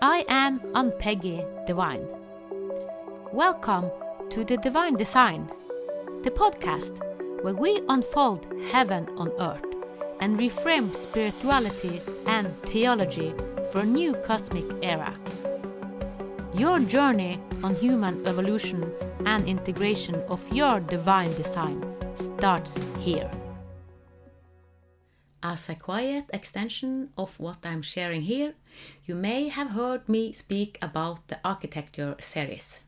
I am Ann-Peggy Divine. Welcome to the Divine Design, the podcast where we unfold heaven on earth and reframe spirituality and theology for a new cosmic era. Your journey on human evolution and integration of your divine design starts here. As a quiet extension of what I'm sharing here, you may have heard me speak about the architecture series.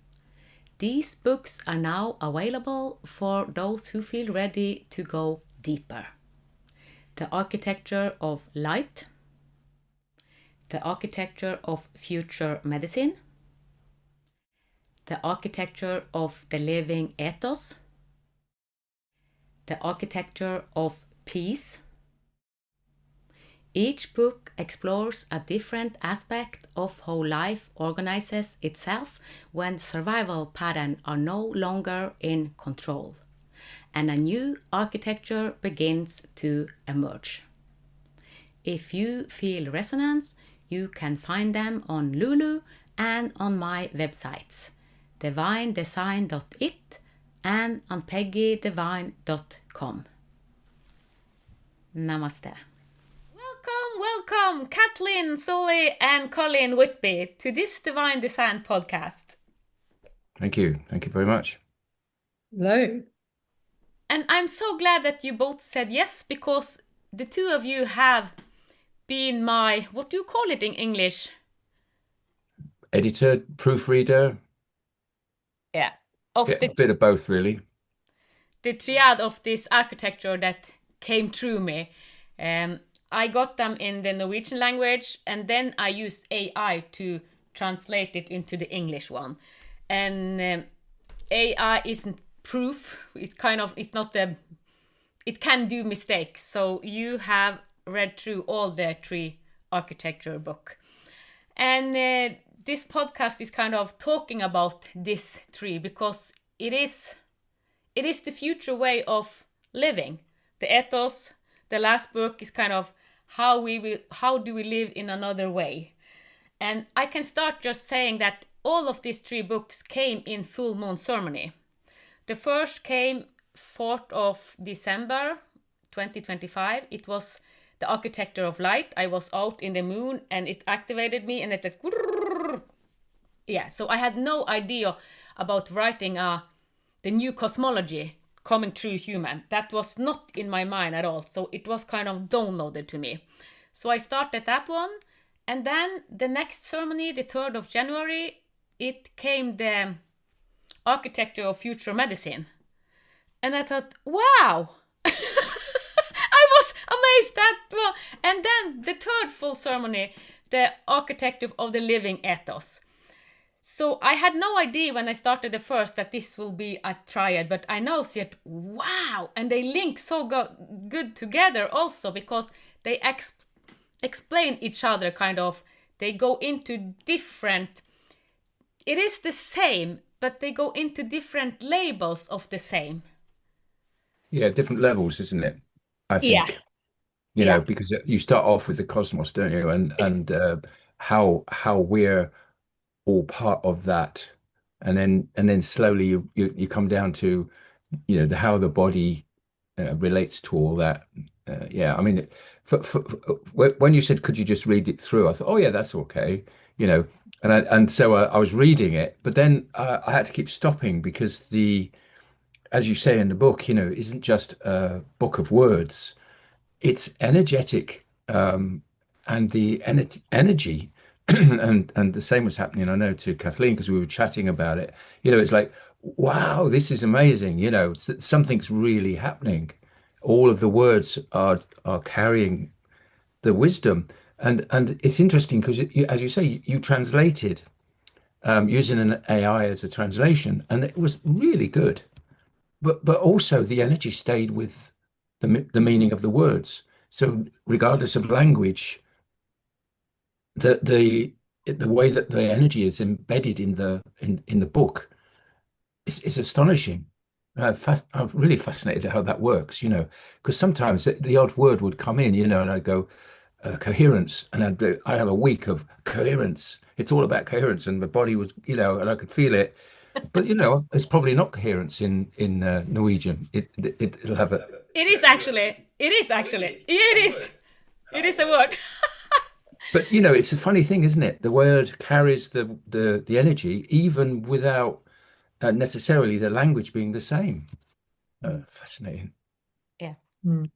These books are now available for those who feel ready to go deeper. The Architecture of Light, The Architecture of Future Medicine, The Architecture of the Living Ethos, The Architecture of Peace. Each book explores a different aspect of how life organizes itself when survival patterns are no longer in control, and a new architecture begins to emerge. If you feel resonance, you can find them on Lulu and on my websites, divinedesign.it and Ann-Peggy.divine.com. Namaste. Welcome, Kathleen, Scully, and Colin Whitby to this Divine Design podcast. Thank you. Thank you very much. Hello. And I'm so glad that you both said yes, because the two of you have been my, what do you call it in English? Editor, proofreader. Yeah. A bit of both, really. The triad of this architecture that came through me. I got them in the Norwegian language, and then I used AI to translate it into the English one. And AI isn't proof. It can do mistakes. So you have read through all the three architecture book. And this podcast is kind of talking about this tree because it is the future way of living. The ethos, the last book, is kind of how do we live in another way. And I can start just saying that all of these three books came in full moon ceremony. The first came 4th of December 2025. It was the Architecture of Light. I was out in the moon and it activated me, and it said, yeah, so I had no idea about writing the new cosmology coming through human. That was not in my mind at all. So it was kind of downloaded to me. So I started that one. And then the next ceremony, the 3rd of January, it came the Architecture of Future Medicine. And I thought, wow! I was amazed that well. And then the 3rd full ceremony, the Architecture of the Living Ethos. So I had no idea when I started the first that this will be a triad, but I now see it, wow! And they link so good together also, because they explain each other kind of. They go into different, it is the same, but they go into different labels of the same. Yeah, different levels, isn't it? I think. Yeah. You know, because you start off with the cosmos, don't you? And how we're all part of that, and then slowly you come down to, you know, how the body relates to all that. Yeah, I mean, when you said, could you just read it through? I thought, oh yeah, that's okay, you know. And so I was reading it, but then I had to keep stopping because as you say in the book, you know, isn't just a book of words. It's energetic, and the energy. And the same was happening, I know, to Kathleen, because we were chatting about it. You know, it's like, wow, this is amazing. You know, something's really happening. All of the words are carrying the wisdom, and it's interesting because, as you say, you translated using an AI as a translation, and it was really good. But also the energy stayed with the meaning of the words. So regardless of language, the way that the energy is embedded in the book is astonishing. I'm really fascinated at how that works, you know, because sometimes the odd word would come in, you know, and I go, coherence, and I have a week of coherence. It's all about coherence, and the body was, and I could feel it. But it's probably not coherence in Norwegian. It'll have a. It is actually. It is actually. It is. It is a word. But it's a funny thing, isn't it? The word carries the energy even without necessarily the language being the same. Fascinating. Yeah. Mm.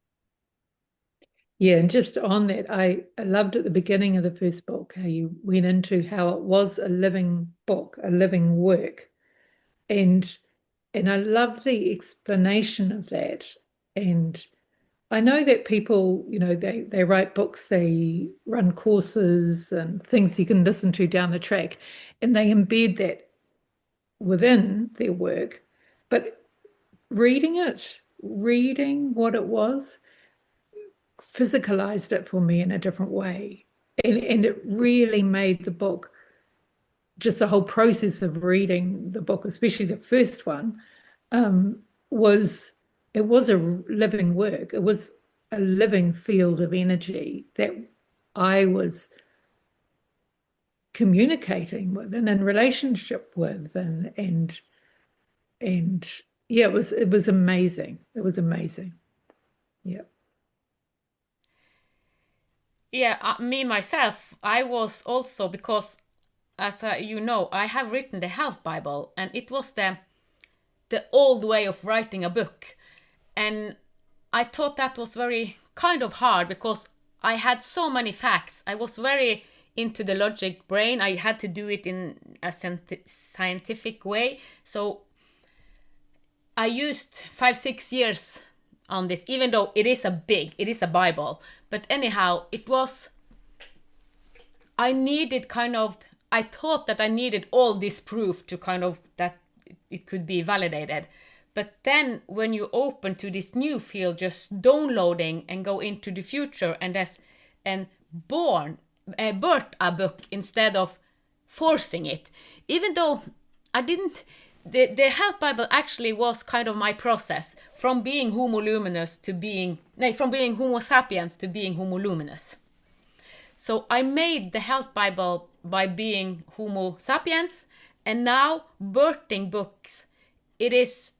Yeah, and just on that, I loved at the beginning of the first book how you went into how it was a living book, a living work. And I love the explanation of that. And I know that people, they write books, they run courses and things you can listen to down the track, and they embed that within their work. But reading what it was, physicalized it for me in a different way. And it really made the book, just the whole process of reading the book, especially the first one, was a living work. It was a living field of energy that I was communicating with and in relationship with, and yeah, it was amazing. It was amazing. Yeah. Yeah, me myself, I was also, because as I have written the Health Bible, and it was the old way of writing a book, and I thought that was very kind of hard because I had so many facts. I was very into the logic brain. I had to do it in a scientific way. So I used 5-6 years on this, even though it is a Bible. But anyhow, I thought that I needed all this proof to kind of, that it could be validated. But then when you open to this new field, just downloading and go into the future and birth a book instead of forcing it. Even though I didn't, the Health Bible actually was kind of my process from being homoluminous to from being Homo sapiens to being homoluminous. So I made the Health Bible by being Homo sapiens, and now birthing books, it is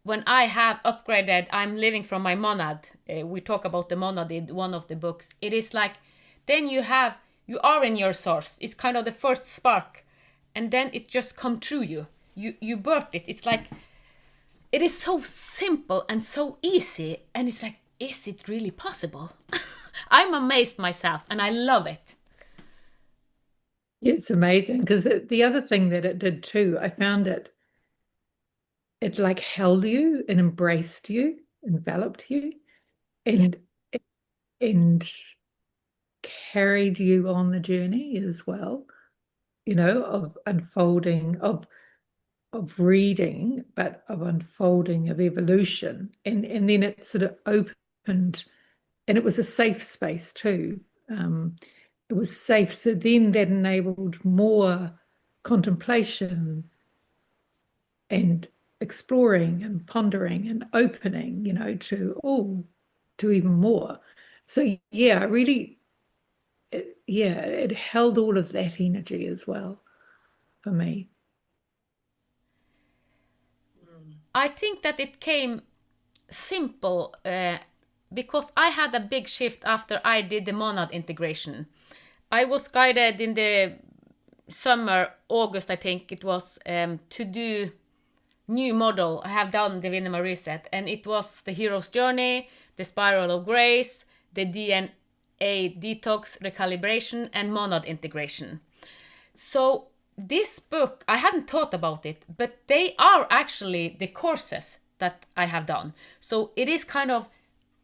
when I have upgraded, I'm living from my monad. We talk about the monad in one of the books. It is like, then you are in your source. It's kind of the first spark, and then it just come through you. You birth it. It's like, it is so simple and so easy, and it's like, is it really possible? I'm amazed myself, and I love it. It's amazing because the other thing that it did too, I found it like held you and embraced you, enveloped you, and carried you on the journey as well, of unfolding, of reading, but of unfolding, of evolution. And then it sort of opened, and it was a safe space too. It was safe. So then that enabled more contemplation and exploring and pondering and opening, to even more. So yeah, it held all of that energy as well for me. I think that it came simple because I had a big shift after I did the monad integration. I was guided in the summer, August, I think it was, to do new model. I have done the Vinema Reset, and it was the hero's journey, the spiral of grace, the DNA detox recalibration, and monad integration. So this book, I hadn't thought about it, but they are actually the courses that I have done. So it is kind of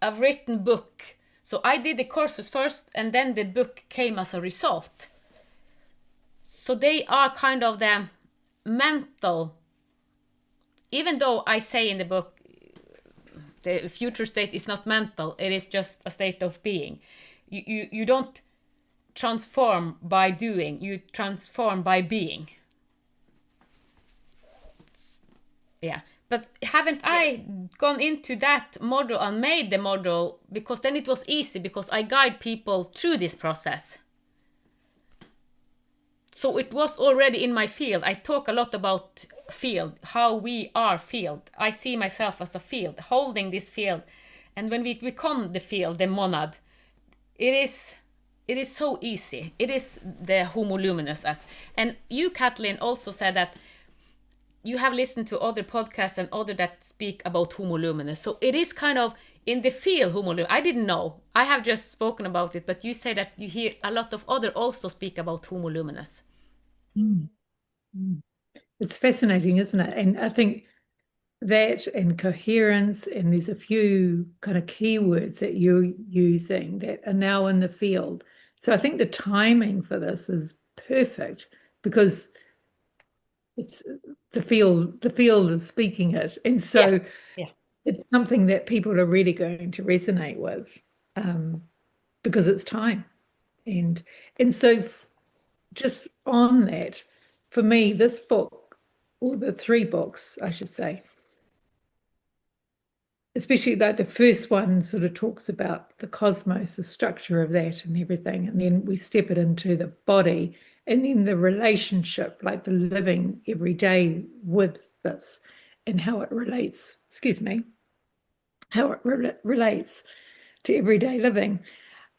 a written book. So I did the courses first, and then the book came as a result. So they are kind of the mental, even though I say in the book, the future state is not mental, it is just a state of being. You don't transform by doing, you transform by being. Yeah, But haven't I gone into that model and made the model, because then it was easy because I guide people through this process. So it was already in my field. I talk a lot about field, how we are field. I see myself as a field, holding this field. And when we become the field, the monad, it is so easy. It is the homoluminous as. And you, Kathleen, also said that you have listened to other podcasts and other that speak about homoluminous. So it is kind of in the field homoluminous. I didn't know. I have just spoken about it, but you say that you hear a lot of other also speak about homoluminous. Mm. It's fascinating, isn't it? And I think that and coherence, and there's a few kind of keywords that you're using that are now in the field. So I think the timing for this is perfect because it's the field is speaking it. And so it's something that people are really going to resonate with because it's time. And so just on that, for me, this book, or the 3 books, I should say, especially like the first one sort of talks about the cosmos, the structure of that and everything. And then we step it into the body and then the relationship, like the living every day with this and how it relates, how it relates to everyday living.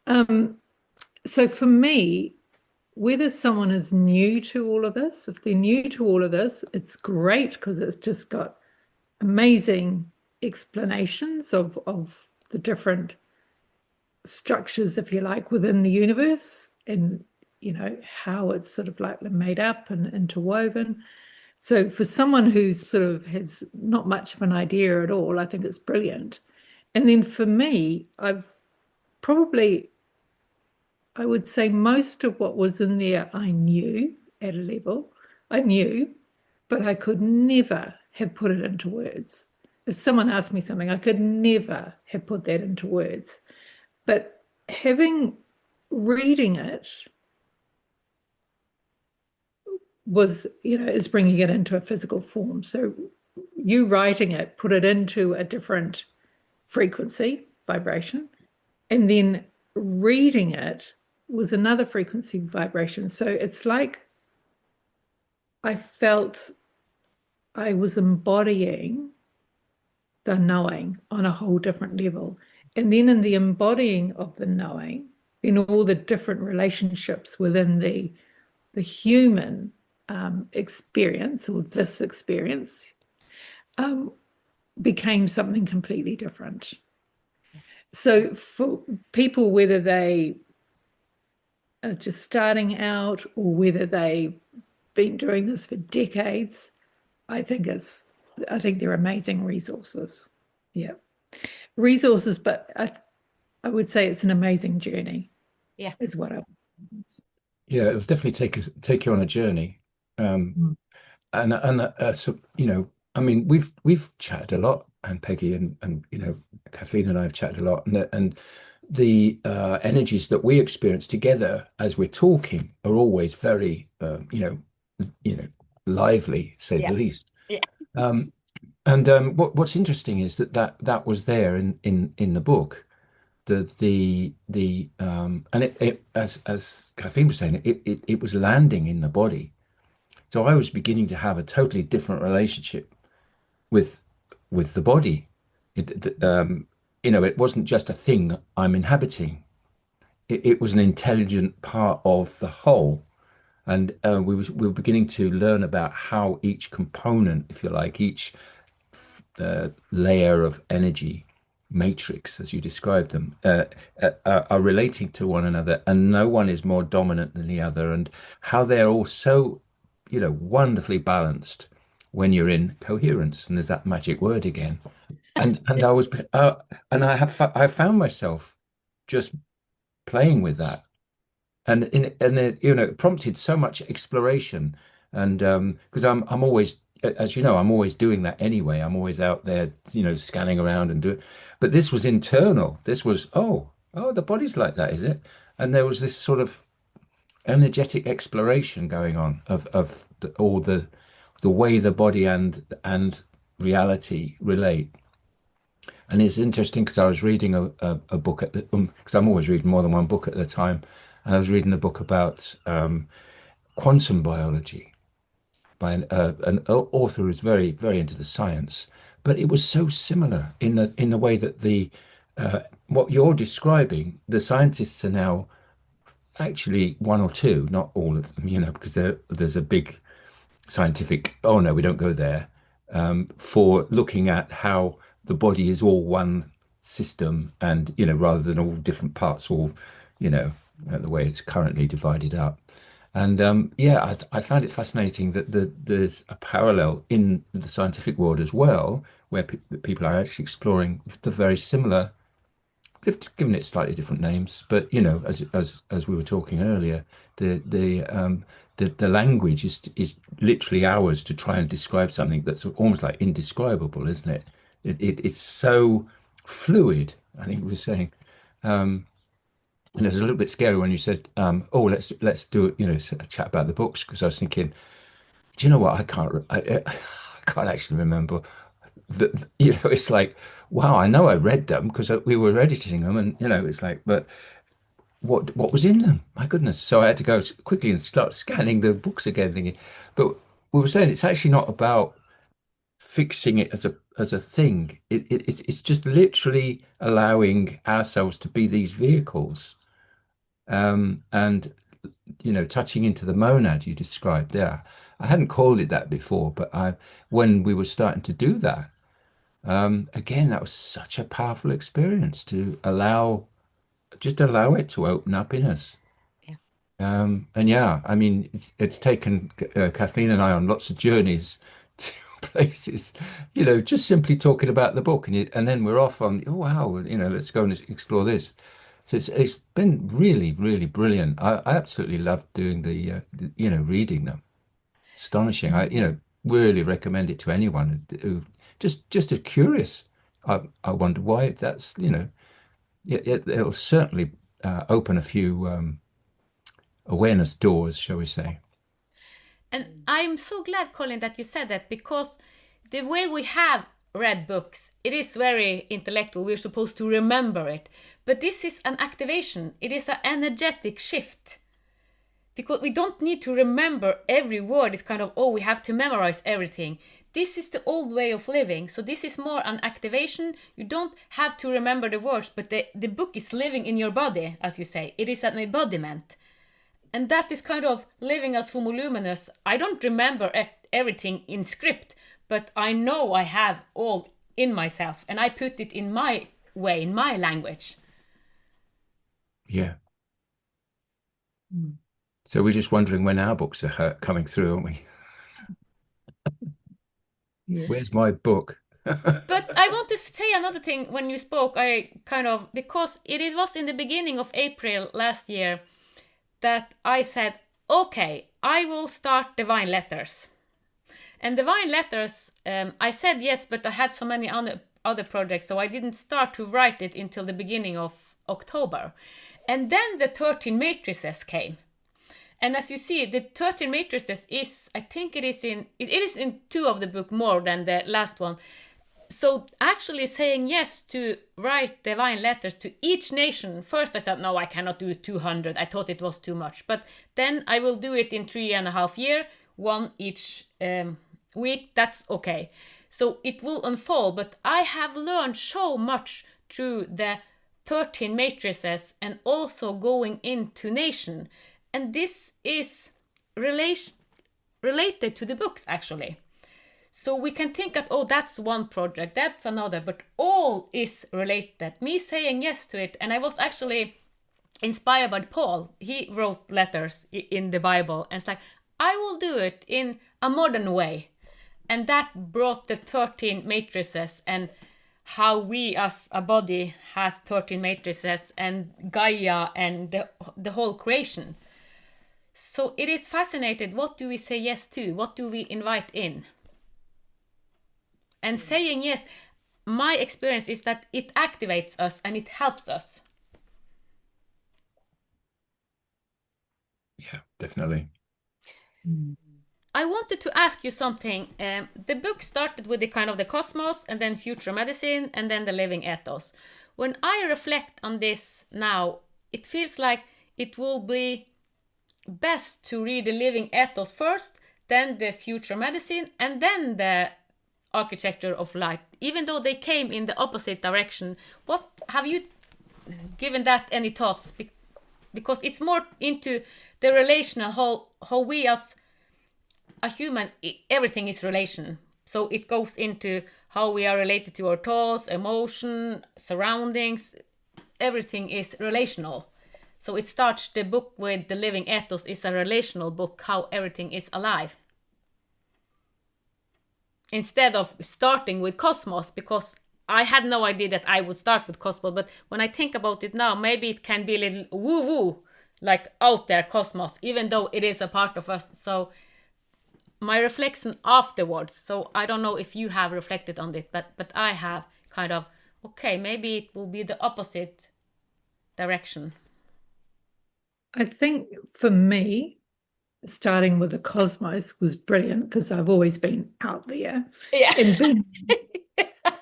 So for me, whether someone is new to all of this, if they're new to all of this, it's great because it's just got amazing explanations of the different structures, if you like, within the universe and, how it's sort of like made up and interwoven. So for someone who sort of has not much of an idea at all, I think it's brilliant. And then for me, I would say most of what was in there I knew at a level. I knew, but I could never have put it into words. If someone asked me something, I could never have put that into words. But reading it is bringing it into a physical form. So you writing it, put it into a different frequency, vibration, and then reading it was another frequency vibration. So it's like I felt I was embodying the knowing on a whole different level. And then in the embodying of the knowing, in all the different relationships within the human experience, or this experience, became something completely different. So for people, whether they are just starting out or whether they've been doing this for decades, I think they're amazing resources. Yeah. Resources, but I would say it's an amazing journey. Yeah. Is what I would say. Yeah, it'll definitely take you on a journey. So, I mean, we've chatted a lot, and Peggy and Kathleen and I have chatted a lot, and the energies that we experience together as we're talking are always very lively, say the least. What's interesting is that was there in the book. And it as Kathleen was saying, it was landing in the body. So I was beginning to have a totally different relationship with the body. It wasn't just a thing I'm inhabiting. It was an intelligent part of the whole. And we were beginning to learn about how each component, if you like, each layer of energy matrix, as you described them, are relating to one another, and no one is more dominant than the other, and how they're all so, wonderfully balanced when you're in coherence. And there's that magic word again. And I found myself just playing with that, and it prompted so much exploration. And because I'm always, as you know, I'm always doing that anyway. I'm always out there, scanning around and doing. But this was internal. This was, the body's like that, is it? And there was this sort of energetic exploration going on of all the way the body and reality relate. And it's interesting because I was reading a book at the, because I'm always reading more than one book at a time, and I was reading a book about quantum biology by an author who's very, very into the science. But it was so similar in the way that the what you're describing, the scientists are now actually one or two, not all of them, because there's a big scientific, oh no, we don't go there, for looking at how the body is all one system and, rather than all different parts, all, the way it's currently divided up. And yeah, I found it fascinating that there's a parallel in the scientific world as well, where people are actually exploring the very similar. They've given it slightly different names, but as we were talking earlier, the language is literally ours to try and describe something that's almost like indescribable, isn't it? It's so fluid. I think we were saying, and it was a little bit scary when you said, "Oh, let's do it," a chat about the books, because I was thinking, do you know what? I can't actually remember. It's like, wow, I know I read them because we were editing them, and it's like, but what was in them? My goodness! So I had to go quickly and start scanning the books again, thinking. But we were saying it's actually not about fixing it as a thing. It's just literally allowing ourselves to be these vehicles, and touching into the monad you described there. I hadn't called it that before, but when we were starting to do that, again, that was such a powerful experience to just allow it to open up in us. Yeah. And yeah, I mean, it's taken Kathleen and I on lots of journeys to places, just simply talking about the book, and then we're off on, oh wow, let's go and explore this. So it's been really, really brilliant. I absolutely love doing reading them. Astonishing. I really recommend it to anyone who just are curious. I wonder why that's, it'll certainly open a few awareness doors, shall we say. And I'm so glad, Colin, that you said that, because the way we have read books, it is very intellectual. We're supposed to remember it. But this is an activation. It is an energetic shift. Because we don't need to remember every word. It's kind of, oh, we have to memorize everything. This is the old way of living. So this is more an activation. You don't have to remember the words, but the book is living in your body, as you say. It is an embodiment. And that is kind of living as homoluminous. I don't remember everything in script, but I know I have all in myself, and I put it in my way, in my language. Yeah. So we're just wondering when our books are coming through, aren't we? Yeah. Where's my book? But I want to say another thing. When you spoke, because it was in the beginning of April last year that I said, okay, I will start Divineletters. And Divineletters, I said yes, but I had so many other projects, so I didn't start to write it until the beginning of October. And then the 13 matrices came. And as you see, the 13 matrices is, I think it is in 2 of the book more than the last one. So actually saying yes to write divine letters to each nation. First I said, no, I cannot do 200. I thought it was too much. But then I will do it in 3.5 years, one each week. That's okay. So it will unfold. But I have learned so much through the 13 matrices and also going into nation. And this is related to the books, actually. So we can think that, oh, that's one project, that's another, but all is related. Me saying yes to it, and I was actually inspired by Paul. He wrote letters in the Bible, and it's like, I will do it in a modern way. And that brought the 13 matrices, and how we as a body has 13 matrices, and Gaia, and the whole creation. So it is fascinating. What do we say yes to? What do we invite in? And saying yes, my experience is that it activates us and it helps us. Yeah, definitely. I wanted to ask you something. The book started with the kind of the cosmos, and then future medicine, and then the living ethos. When I reflect on this now, it feels like it will be best to read the living ethos first, then the future medicine, and then the architecture of life, even though they came in the opposite direction. What have you given that any thoughts? Because it's more into the relational, how we as a human, everything is relation. So it goes into how we are related to our thoughts, emotion, surroundings. Everything is relational. So it starts the book with the living ethos is a relational book, how everything is alive. Instead of starting with cosmos, because I had no idea that I would start with cosmos, but when I think about it now, maybe it can be a little woo-woo, like out there cosmos, even though it is a part of us. So my reflection afterwards, so I don't know if you have reflected on it, but I have kind of, okay, maybe it will be the opposite direction. I think for me, starting with the cosmos was brilliant because I've always been out there. Yeah. And being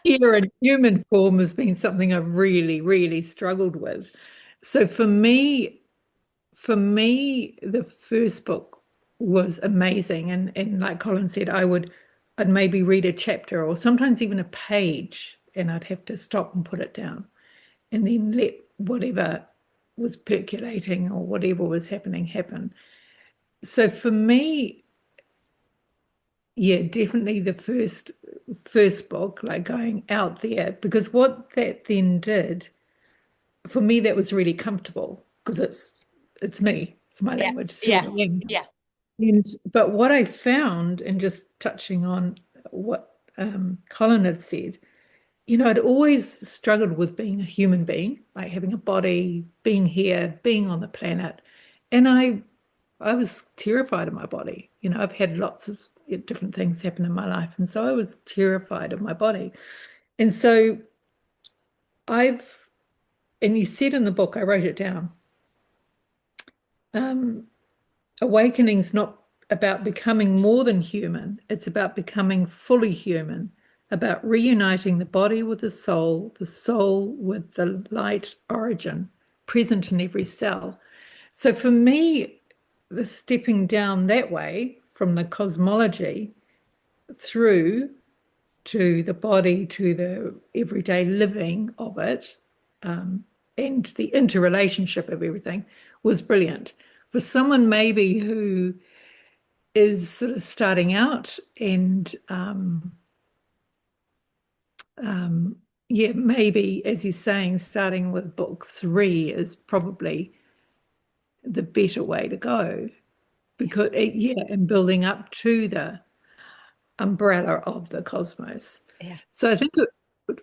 here in human form has been something I've really, really struggled with. So for me, the first book was amazing. And like Colin said, I'd maybe read a chapter or sometimes even a page, and I'd have to stop and put it down and then let whatever was percolating or whatever was happening happen. So for me, yeah, definitely the first book, like going out there, because what that then did, for me, that was really comfortable because it's me, it's my language, it's who I am. Yeah. But what I found, and just touching on what Colin had said, I'd always struggled with being a human being, like having a body, being here, being on the planet. And I was terrified of my body. I've had lots of different things happen in my life. And so I was terrified of my body. And so and you said in the book, I wrote it down, awakening's not about becoming more than human. It's about becoming fully human, about reuniting the body with the soul with the light origin present in every cell. So for me, the stepping down that way from the cosmology through to the body, to the everyday living of it, and the interrelationship of everything was brilliant. For someone maybe who is sort of starting out and maybe, as you're saying, starting with book 3 is probably the better way to go, because and building up to the umbrella of the cosmos. Yeah. So I think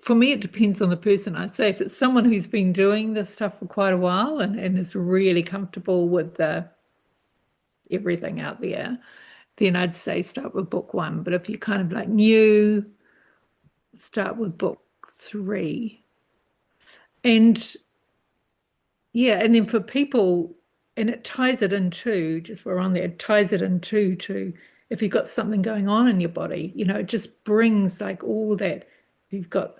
for me, it depends on the person. I say if it's someone who's been doing this stuff for quite a while and is really comfortable with everything out there, then I'd say start with book 1. But if you're kind of like new, start with book 3. And and then for people, and it ties it into, just we're on there, it ties it into to if you've got something going on in your body, it just brings like all that. If you've got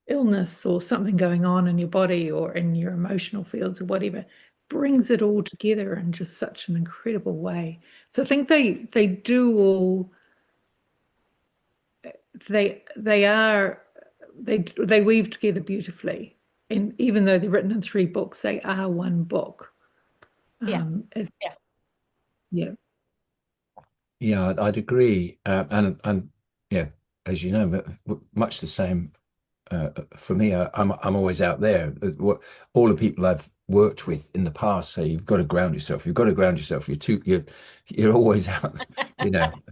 illness or something going on in your body or in your emotional fields or whatever, brings it all together in just such an incredible way. So I think they do all, they weave together beautifully. And even though they're written in 3 books, they are one book. Yeah, I'd agree. And yeah, as you know, much the same for me. I'm always out there. What all the people I've worked with in the past say, you've got to ground yourself. You've got to ground yourself. You're always out,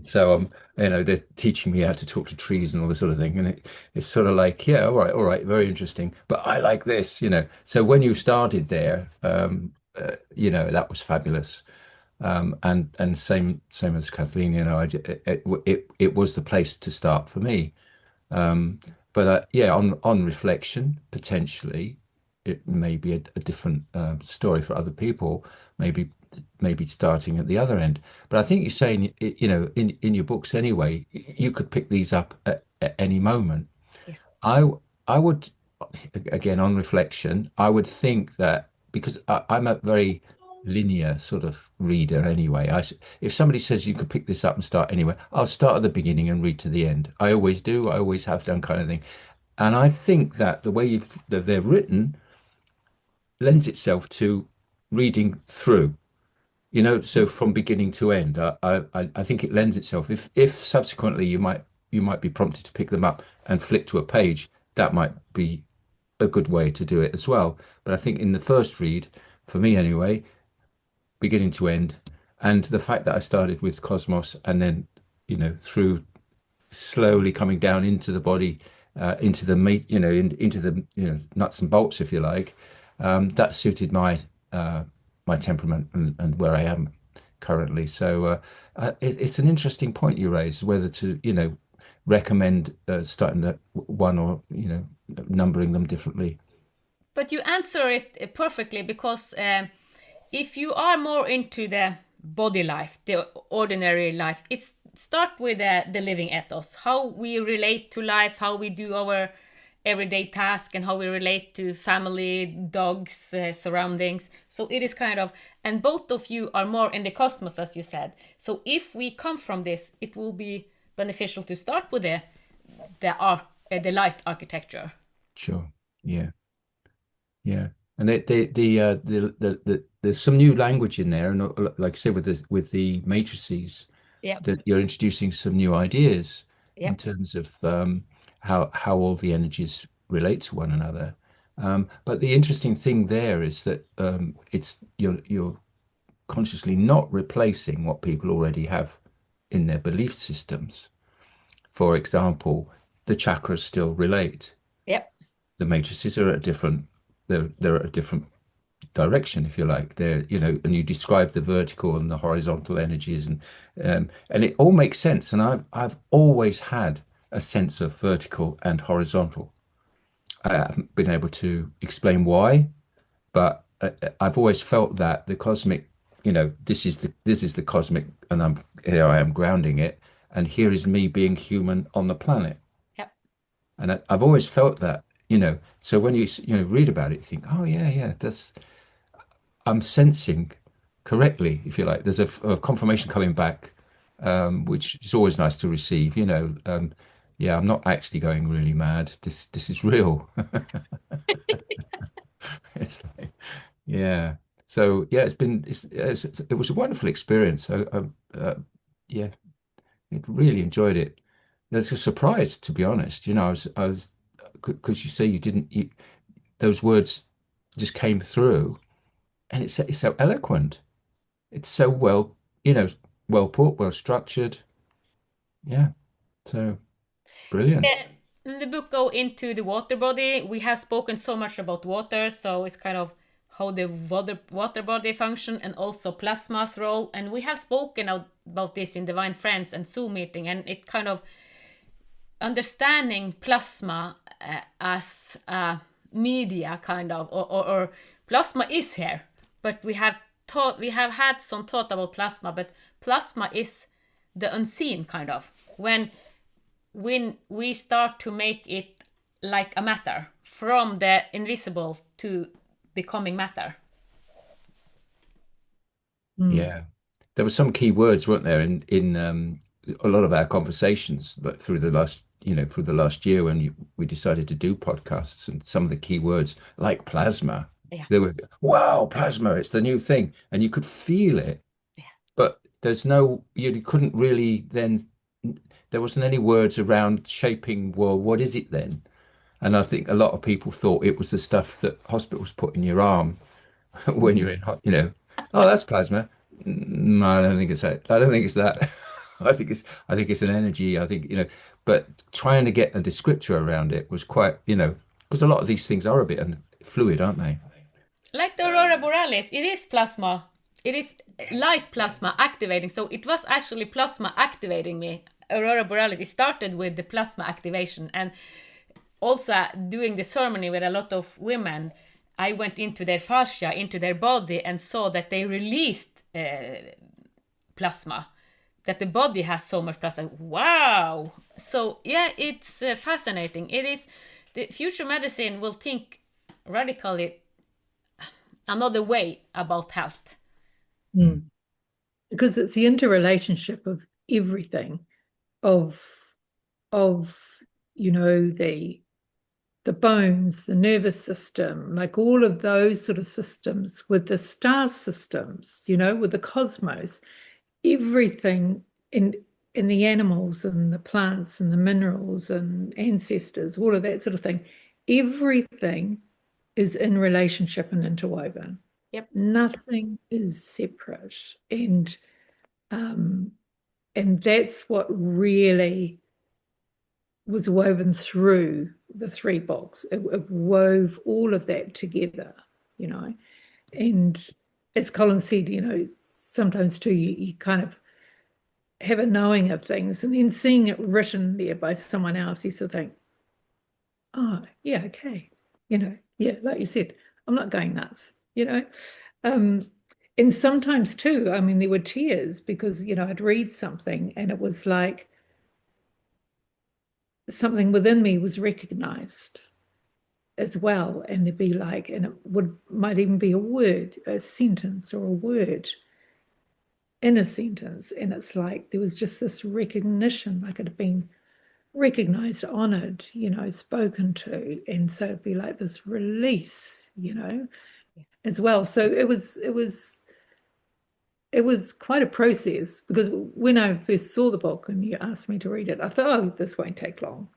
So they're teaching me how to talk to trees and all this sort of thing, and it's sort of like, yeah, all right, very interesting. But I like this. So when you started there, that was fabulous. And same as Kathleen, it was the place to start for me. But on reflection, potentially, it may be a different story for other people. Maybe maybe starting at the other end. But I think you're saying, in your books anyway, you could pick these up at any moment. Yeah. I would, again, on reflection, I would think that because I'm a very linear sort of reader anyway. If somebody says you could pick this up and start anywhere, I'll start at the beginning and read to the end. I always do. I always have done, kind of thing. And I think that the way that they're written lends itself to reading through. So from beginning to end, I think it lends itself. If subsequently you might be prompted to pick them up and flick to a page, that might be a good way to do it as well. But I think in the first read, for me anyway, beginning to end, and the fact that I started with Cosmos and then, through slowly coming down into the body, into the meat, into the nuts and bolts, if you like, that suited my temperament and where I am currently. So it's an interesting point you raise, whether to recommend starting that one or numbering them differently. But you answer it perfectly, because if you are more into the body life, the ordinary life, it's start with the living ethos, how we relate to life, how we do our everyday task, and how we relate to family, dogs, surroundings. So it is kind of, and both of you are more in the cosmos, as you said. So if we come from this, it will be beneficial to start with the light architecture. Sure. Yeah. Yeah. And there's some new language in there, and like I said, with the matrices, Yeah. that you're introducing some new ideas Yeah. in terms of how all the energies relate to one another. But the interesting thing there is that it's you're consciously not replacing what people already have in their belief systems. For example, the chakras still relate. Yeah. The matrices are at a different they're at a different direction, if you like. They're, and you describe the vertical and the horizontal energies, and it all makes sense. And I've always had a sense of vertical and horizontal. I haven't been able to explain why, but I've always felt that the cosmic, this is the cosmic, and here I am grounding it, and here is me being human on the planet. Yeah. And I've always felt that, So when you read about it, you think, oh yeah, I'm sensing correctly, if you like. There's a confirmation coming back, which is always nice to receive. Yeah, I'm not actually going really mad. This is real. It's like, yeah. So yeah, it was a wonderful experience. Yeah, really enjoyed it. It's a surprise, to be honest. I was because you say those words just came through, and it's so eloquent. It's so well put, well structured. Yeah. So brilliant. In the book go into the water body. We have spoken so much about water, so it's kind of how the water body function, and also plasma's role. And we have spoken about this in Divine Friends and Zoom meeting, and it kind of understanding plasma as media, kind of, or plasma is here, but we have had some thought about plasma, but plasma is the unseen, kind of, when we start to make it like a matter, from the invisible to becoming matter. Yeah. There were some key words, weren't there, in a lot of our conversations, but through the last year when we decided to do podcasts, and some of the key words like plasma. Yeah. They were, wow, plasma, it's the new thing. And you could feel it. Yeah. But you couldn't really then, there wasn't any words around shaping, well, what is it then? And I think a lot of people thought it was the stuff that hospitals put in your arm when you're oh, that's plasma. No, I don't think it's that. I don't think it's that. I think it's an energy. But trying to get a descriptor around it was quite, because a lot of these things are a bit fluid, aren't they? Like the aurora borealis, it is plasma. It is light plasma activating. So it was actually plasma activating me. Aurora borealis, it started with the plasma activation, and also doing the ceremony with a lot of women. I went into their fascia, into their body, and saw that they released plasma, that the body has so much plasma. Wow! So yeah, it's fascinating. It is. The future medicine will think radically another way about health. Mm. Because it's the interrelationship of everything, of of the bones, the nervous system, like all of those sort of systems with the star systems, with the cosmos, everything in the animals and the plants and the minerals and ancestors, all of that sort of thing, everything is in relationship and interwoven. Yep. Nothing is separate. Um, and that's what really was woven through the three books. It wove all of that together, And as Colin said, sometimes too, you kind of have a knowing of things and then seeing it written there by someone else, you sort of think, oh, yeah, okay. Yeah, like you said, I'm not going nuts, And sometimes too, I mean, there were tears because, I'd read something and it was like something within me was recognized as well. And there'd be like, and it might even be a word, a sentence or a word in a sentence. And it's like there was just this recognition, like it had been recognized, honored, spoken to. And so it'd be like this release, as well. So it was quite a process because when I first saw the book and you asked me to read it, I thought, oh, this won't take long,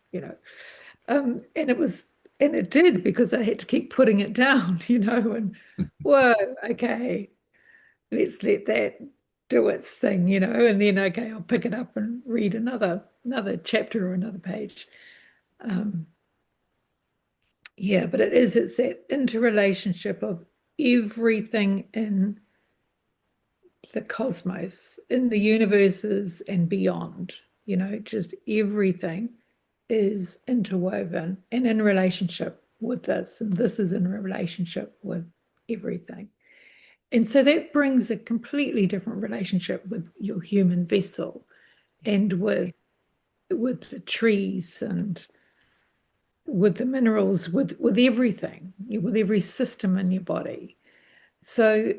and it did because I had to keep putting it down, and whoa, okay, let's let that do its thing, and then okay, I'll pick it up and read another chapter or another page. Yeah, but it's that interrelationship of everything in the cosmos, in the universes and beyond, just everything is interwoven and in relationship with this, and this is in relationship with everything. And so that brings a completely different relationship with your human vessel and with the trees and with the minerals, with everything, with every system in your body. So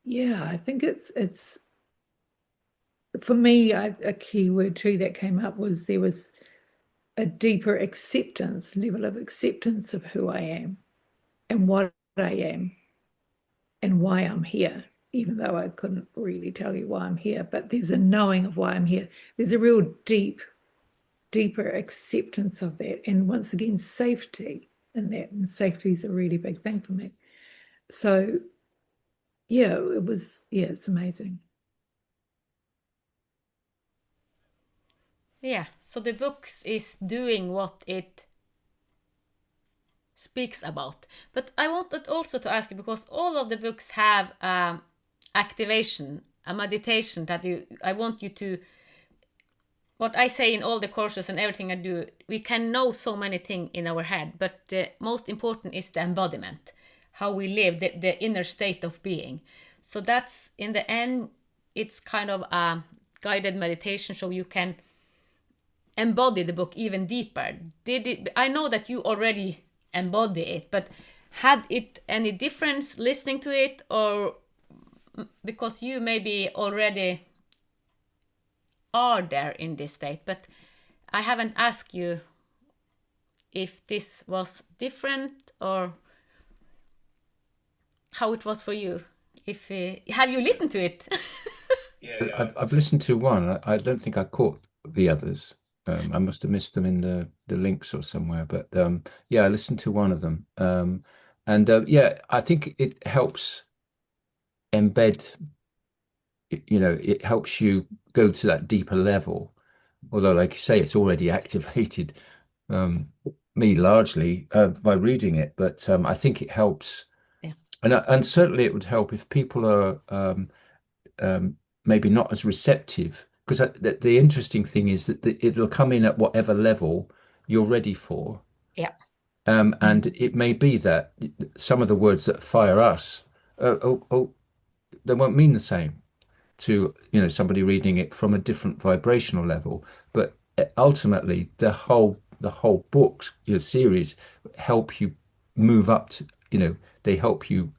yeah, I think it's for me, a key word too that came up was there was a deeper level of acceptance of who I am and what I am and why I'm here, even though I couldn't really tell you why I'm here, but there's a knowing of why I'm here. There's a real deeper acceptance of that. And once again, safety in that. And safety is a really big thing for me. So yeah, it's amazing. Yeah, so the books is doing what it speaks about. But I wanted also to ask you, because all of the books have activation, a meditation that I want you to, what I say in all the courses and everything I do, we can know so many things in our head, but the most important is the embodiment, how we live, the inner state of being. So that's, in the end, it's kind of a guided meditation so you can embody the book even deeper. I know that you already embody it, but had it any difference listening to it, or because you maybe already are there in this state? But I haven't asked you if this was different or how it was for you. If have you listened to it? Yeah, I've listened to one. I don't think I caught the others. I must have missed them in the links or somewhere. But yeah, I listened to one of them. And yeah, I think it helps embed, it helps you go to that deeper level. Although, like you say, it's already activated me largely by reading it. But I think it helps. Yeah. And certainly it would help if people are maybe not as receptive, because the interesting thing is that it'll come in at whatever level you're ready for. Yeah. And it may be that some of the words that fire us, won't mean the same to, somebody reading it from a different vibrational level. But ultimately, the whole books, your series, help you move up to, they help you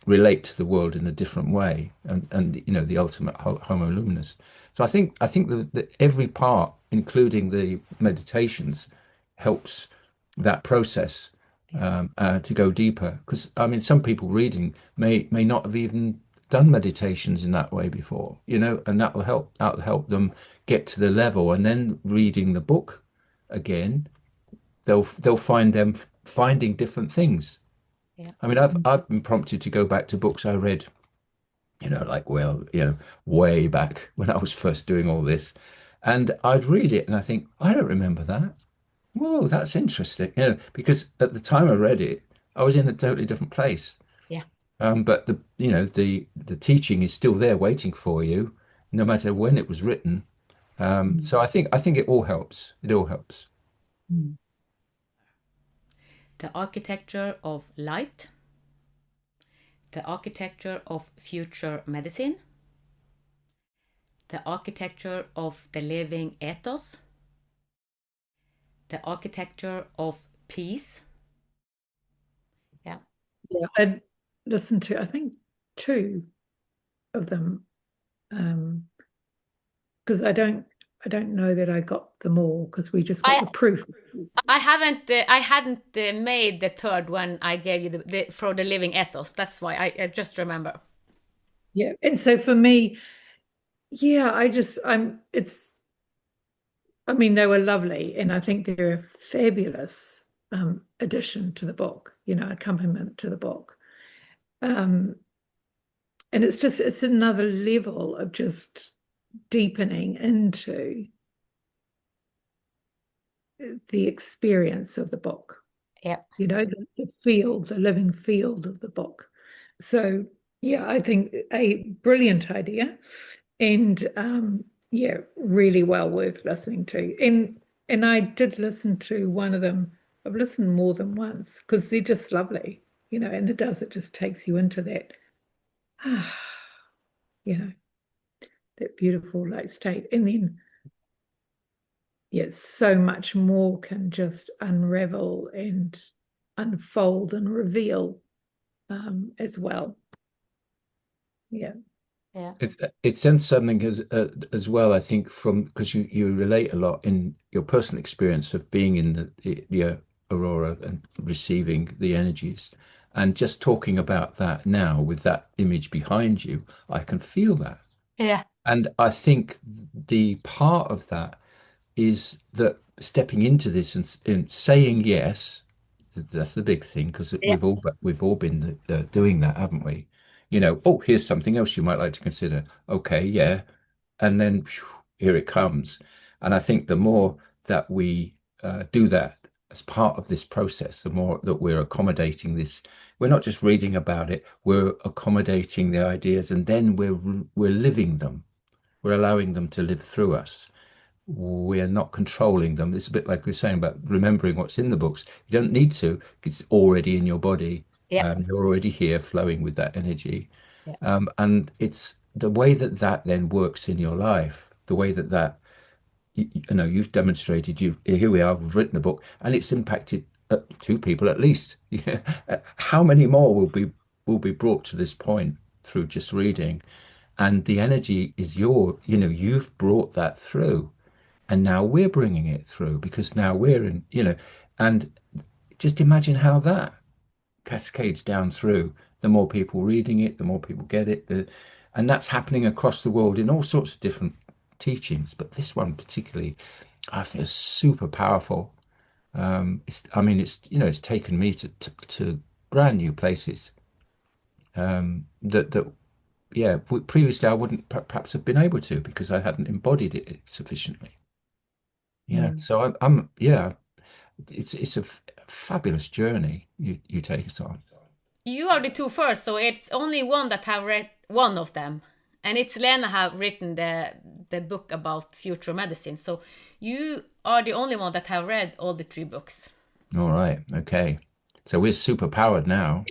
relate to the world in a different way, and the ultimate homoluminous. So I think that every part, including the meditations, helps that process to go deeper. Because I mean, some people reading may not have even done meditations in that way before, and that'll help them get to the level, and then reading the book again, they'll find them finding different things. Yeah. I mean, I've been prompted to go back to books I read, like, well, way back when I was first doing all this. And I'd read it and I think, I don't remember that. Whoa, that's interesting. Because at the time I read it, I was in a totally different place. Yeah. But the teaching is still there waiting for you, no matter when it was written. So I think it all helps. It all helps. The architecture of light. The architecture of future medicine. The architecture of the living ethos. The architecture of peace. Yeah. Yeah, I listened to, I think, 2 of them, because I don't know that I got them all, because we just got the proof. I hadn't made the third one I gave you for the living ethos. That's why I just remember. Yeah, and so for me, yeah, I mean, they were lovely, and I think they're a fabulous addition to the book, accompaniment to the book. And it's another level of just deepening into the experience of the book. Yeah. The living field of the book. So yeah, I think a brilliant idea, and yeah, really well worth listening to. And I did listen to one of them. I've listened more than once because they're just lovely, and it just takes you into that, that beautiful state. And then, yeah, so much more can just unravel and unfold and reveal as well. Yeah. Yeah. It sends something as well, I think, from because you relate a lot in your personal experience of being in the aurora and receiving the energies, and just talking about that now with that image behind you, I can feel that. Yeah. And I think the part of that is that stepping into this and saying yes, that's the big thing, because Yeah. we've all been doing that, haven't we? Oh, here's something else you might like to consider. Okay, yeah, and then phew, here it comes. And I think the more that we do that as part of this process, the more that we're accommodating this. We're not just reading about it; we're accommodating the ideas, and then we're living them. We're allowing them to live through us. We're not controlling them. It's a bit like we are saying about remembering what's in the books. You don't need to. It's already in your body. Yeah. You're already here flowing with that energy. Yeah. And it's the way that then works in your life, the way that you've demonstrated, here we are, we've written a book and it's impacted 2 people at least. Yeah. How many more will be brought to this point through just reading? And the energy is you've brought that through. And now we're bringing it through because now we're and just imagine how that cascades down through. The more people reading it, the more people get it. And that's happening across the world in all sorts of different teachings. But this one particularly, I think is super powerful. It's taken me to brand new places. Previously I wouldn't perhaps have been able to because I hadn't embodied it sufficiently. Yeah. So yeah, it's a fabulous journey you take us on. You are the 2 first, so it's only one that have read one of them, and it's Lena have written the book about future medicine. So you are the only one that have read all the 3 books. All right. Okay. So we're super powered now.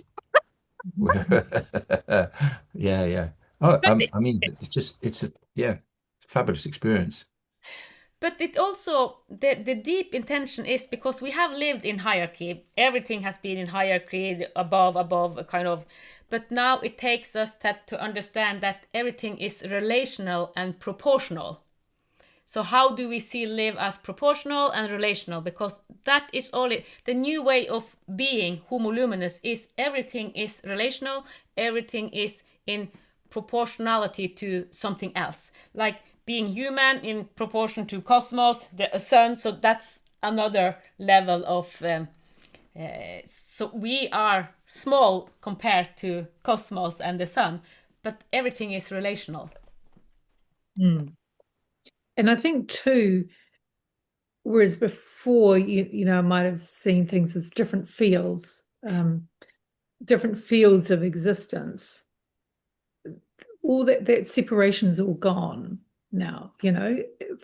Yeah, yeah. Oh, But I mean, it's a yeah, fabulous experience. But it also, the deep intention is because we have lived in hierarchy. Everything has been in hierarchy, above, kind of. But now it takes us that to understand that everything is relational and proportional. So how do we see live as proportional and relational? Because that is all it, the new way of being homoluminous is everything is relational, everything is in proportionality to something else. Like being human in proportion to cosmos, the sun. So that's another level of. So we are small compared to cosmos and the sun, but everything is relational. Mm. And I think too, whereas before I might have seen things as different fields of existence. All that separation's all gone now,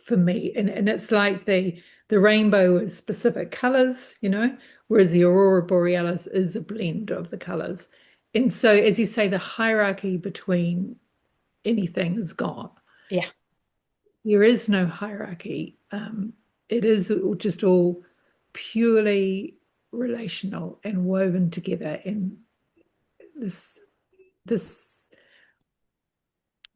for me. And it's like the rainbow is specific colors, whereas the aurora borealis is a blend of the colors. And so, as you say, the hierarchy between anything is gone. Yeah. There is no hierarchy. It is just all purely relational and woven together. And this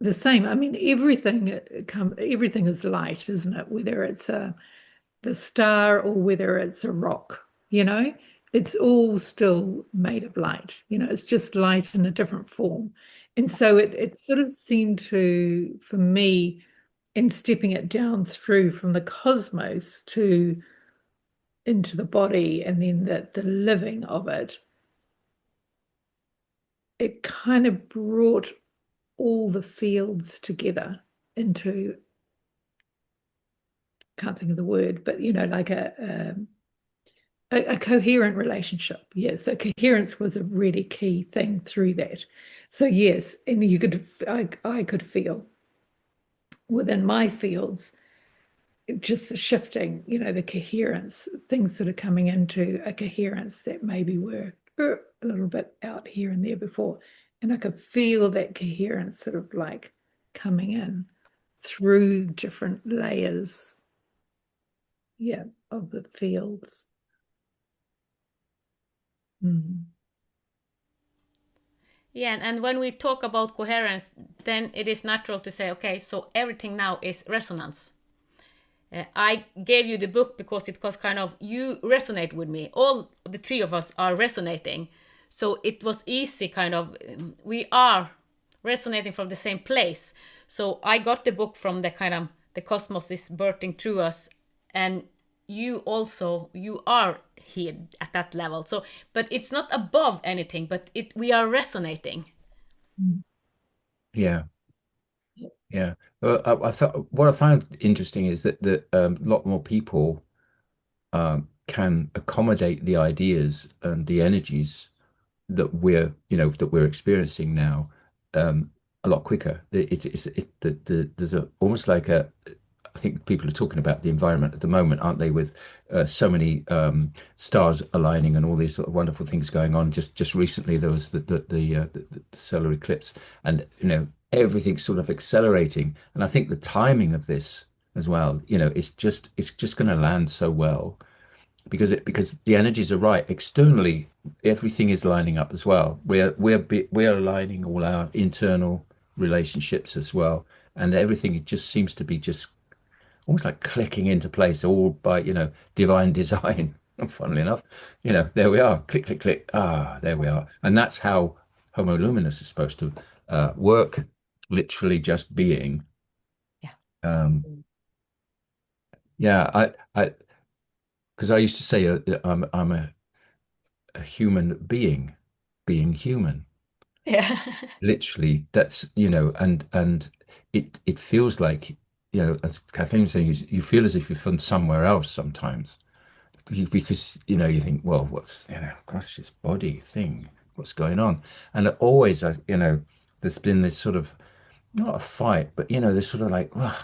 the same. I mean, everything is light, isn't it? Whether it's the star or whether it's a rock, it's all still made of light. It's just light in a different form. And so it sort of seemed to, for me, in stepping it down through from the cosmos to into the body and then the living of it, it kind of brought all the fields together into, can't think of the word, but like a coherent relationship. Yeah, so coherence was a really key thing through that. So yes, and I could feel within my fields just the shifting, the coherence, things sort of coming into a coherence that maybe were a little bit out here and there before. And I could feel that coherence sort of like coming in through different layers, yeah, of the fields. Mm. Yeah, and when we talk about coherence, then it is natural to say, okay, so everything now is resonance. I gave you the book because it was kind of, you resonate with me. All the three of us are resonating. So it was easy, kind of, we are resonating from the same place. So I got the book from the kind of, the cosmos is birthing through us. And you also, you are here at that level. So, but it's not above anything, but we are resonating. Yeah, yeah. Well, I thought what I found interesting is that a lot more people can accommodate the ideas and the energies that we're experiencing now a lot quicker. There's almost like I think people are talking about the environment at the moment, aren't they? With so many stars aligning and all these sort of wonderful things going on. Just recently there was the solar eclipse, and everything's sort of accelerating. And I think the timing of this as well, it's just going to land so well because the energies are right. Externally, everything is lining up as well. We're aligning all our internal relationships as well, and everything it just seems to be just almost like clicking into place, all by divine design. Funnily enough, there we are. Click, click, click. Ah, there we are. And that's how Homo luminous is supposed to work. Literally just being. Yeah. Yeah, because I used to say I'm a human being human. Yeah. Literally, that's and it feels like as Kathleen was saying, you feel as if you're from somewhere else sometimes. Because you think, well, what's gosh, this body thing, what's going on? And always, there's been this sort of not a fight, but there's sort of like, well,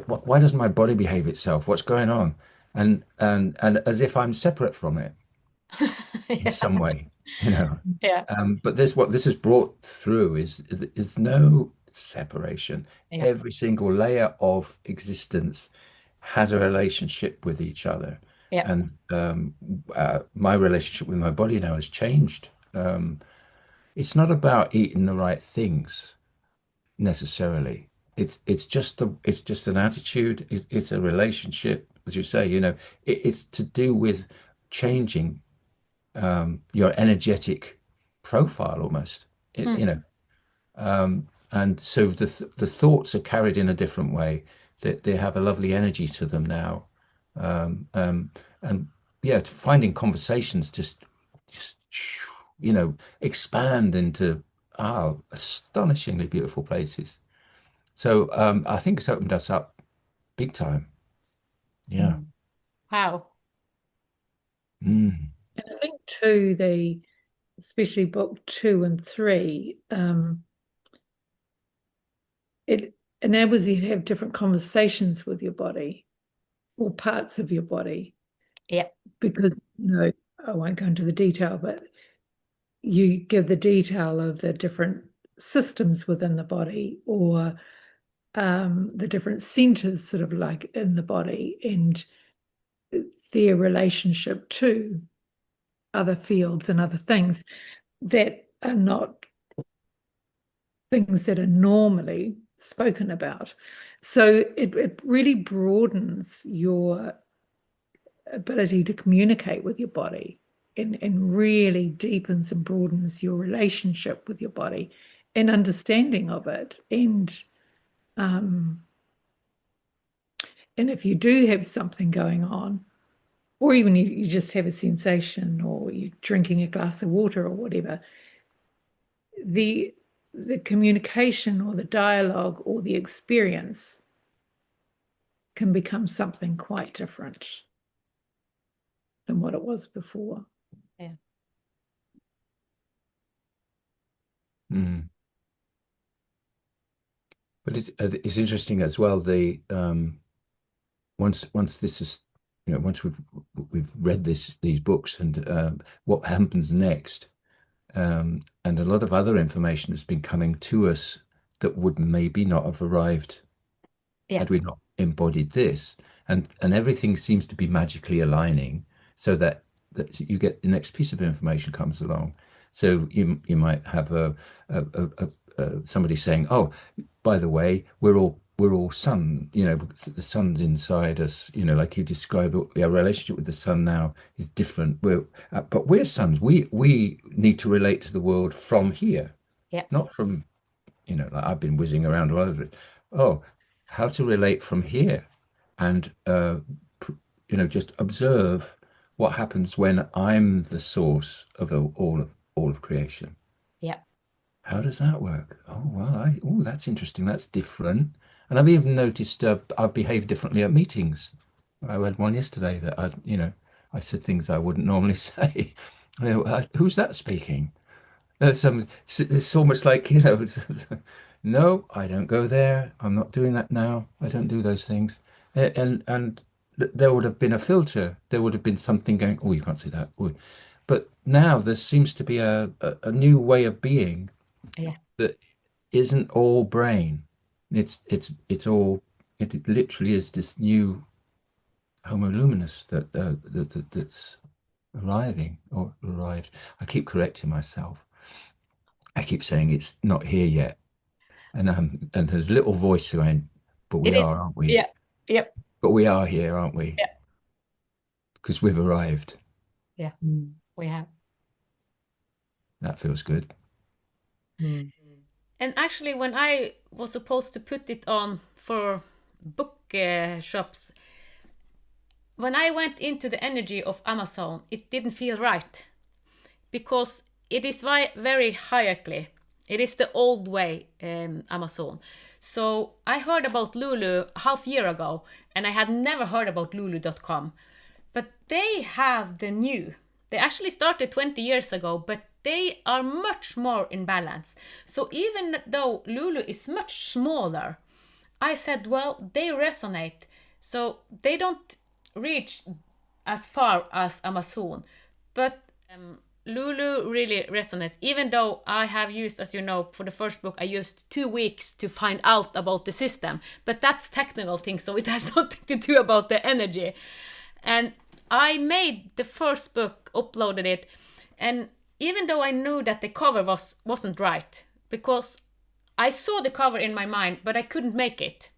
why doesn't my body behave itself? What's going on? And as if I'm separate from it in Yeah. some way. you know. Yeah. But what this has brought through is no separation. Yeah. Every single layer of existence has a relationship with each other. Yeah. And my relationship with my body now has changed. It's not about eating the right things necessarily. It's just an attitude. It's a relationship, as you say. It's to do with changing your energetic profile almost. And so the thoughts are carried in a different way. They have a lovely energy to them now. And yeah, finding conversations just expand into astonishingly beautiful places. So I think it's opened us up big time. Yeah. Wow. Mm. And I think too, especially book 2 and 3, it enables you to have different conversations with your body or parts of your body. Yeah. Because, I won't go into the detail, but you give the detail of the different systems within the body, or the different centers sort of like in the body, and their relationship to other fields and other things that are not things that are normally spoken about. So it really broadens your ability to communicate with your body, and really deepens and broadens your relationship with your body and understanding of it. And if you do have something going on, or even you just have a sensation, or you're drinking a glass of water or whatever, the communication or the dialogue or the experience can become something quite different than what it was before. Yeah. Mm. But it's interesting as well. Once this is, once we've read these books, and what happens next, and a lot of other information has been coming to us that would maybe not have arrived had we not embodied this, and everything seems to be magically aligning so that you get the next piece of information comes along. So you might have somebody saying, "Oh, by the way, we're all sun. The sun's inside us. Like you describe it, our relationship with the sun now is different. But we're suns. We need to relate to the world from here, Yeah. not from like I've been whizzing around all over it. Oh, how to relate from here, and just observe what happens when I'm the source of all of creation. Yeah. How does that work? Oh, well, that's interesting. That's different. And I've even noticed I've behaved differently at meetings. I had one yesterday that I said things I wouldn't normally say. Who's that speaking? It's almost like, no, I don't go there. I'm not doing that now. I don't do those things. And there would have been a filter. There would have been something going, oh, you can't say that. Oh. But now there seems to be a new way of being Yeah. that isn't all brain. It's all, it literally is this new homoluminous that's arriving or arrived. I keep correcting myself. I keep saying it's not here yet. And there's a little voice saying, but It we is. are, aren't we? Yeah. Yep. But we are here, aren't we? Yeah. Because we've arrived. Yeah. We have. That feels good. And actually, when I was supposed to put it on for book shops, when I went into the energy of Amazon, it didn't feel right, because it is very hierarchy. It is the old way, Amazon. So I heard about Lulu half year ago, and I had never heard about Lulu.com. But they have the new. They actually started 20 years ago, but they are much more in balance. So even though Lulu is much smaller, I said, well, they resonate. So they don't reach as far as Amazon, but Lulu really resonates, even though I have used, as you know, for the first book, I used 2 weeks to find out about the system, but that's technical thing, so it has nothing to do about the energy. And I made the first book, uploaded it, and even though I knew that the cover wasn't right, because I saw the cover in my mind, but I couldn't make it.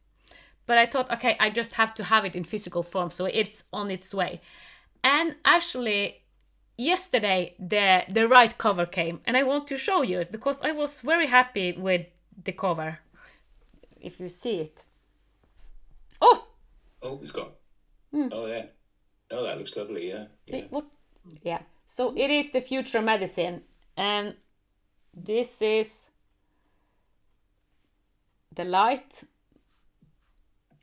But I thought, okay, I just have to have it in physical form, so it's on its way. And actually, yesterday the right cover came, and I want to show you it because I was very happy with the cover. If you see it. Oh, it's got. Oh yeah. Oh, that looks lovely. Yeah. Yeah. So it is the Future Medicine, and this is the light.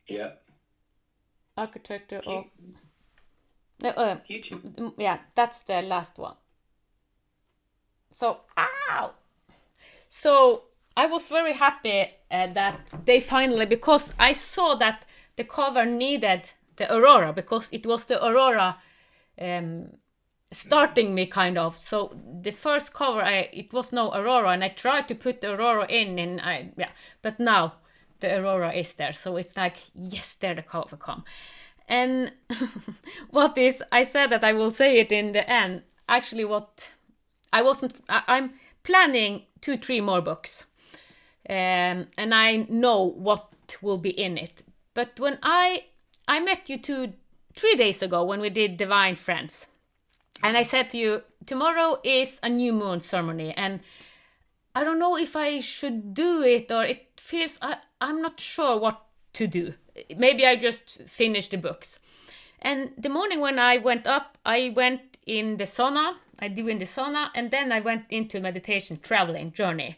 Yeah. Architecture of. YouTube. Yeah, that's the last one. So, So I was very happy that they finally, because I saw that the cover needed the aurora, because it was the aurora starting me kind of. So the first cover, it was no aurora, and I tried to put the aurora in, and but now the aurora is there. So it's like, yes, there the cover come. And I said that I will say it in the end. Actually, I'm planning 2-3 more books. And I know what will be in it. But when I met you 3 days ago when we did Divine Friends, and I said to you, tomorrow is a new moon ceremony, and I don't know if I should do it, or it feels, I'm not sure what to do. Maybe I just finished the books. And the morning when I went up, I went in the sauna. I do in the sauna, and then I went into meditation, traveling journey.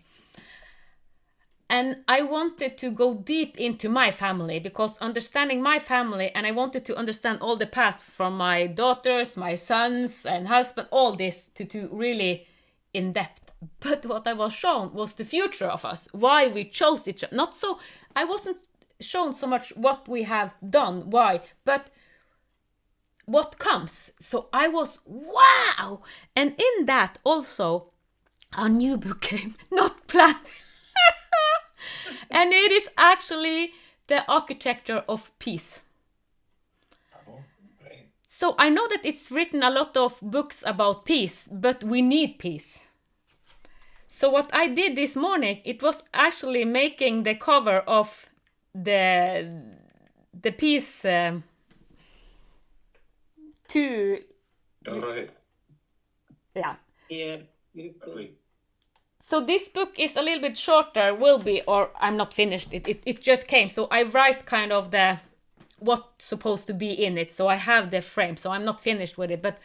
And I wanted to go deep into my family, because understanding my family, and I wanted to understand all the past from my daughters, my sons and husband, all this to really in depth. But what I was shown was the future of us, why we chose each other. Not so, I wasn't shown so much what we have done, why, but what comes. So I was, wow! And in that also, a new book came, not planned. And it is actually the architecture of peace. Oh, great. So I know that it's written a lot of books about peace, but we need peace. So what I did this morning, it was actually making the cover of the piece to. All right. Yeah. Yeah. Lovely. So this book is a little bit shorter, will be, or I'm not finished. It just came. So I write kind of what's supposed to be in it. So I have the frame. So I'm not finished with it. But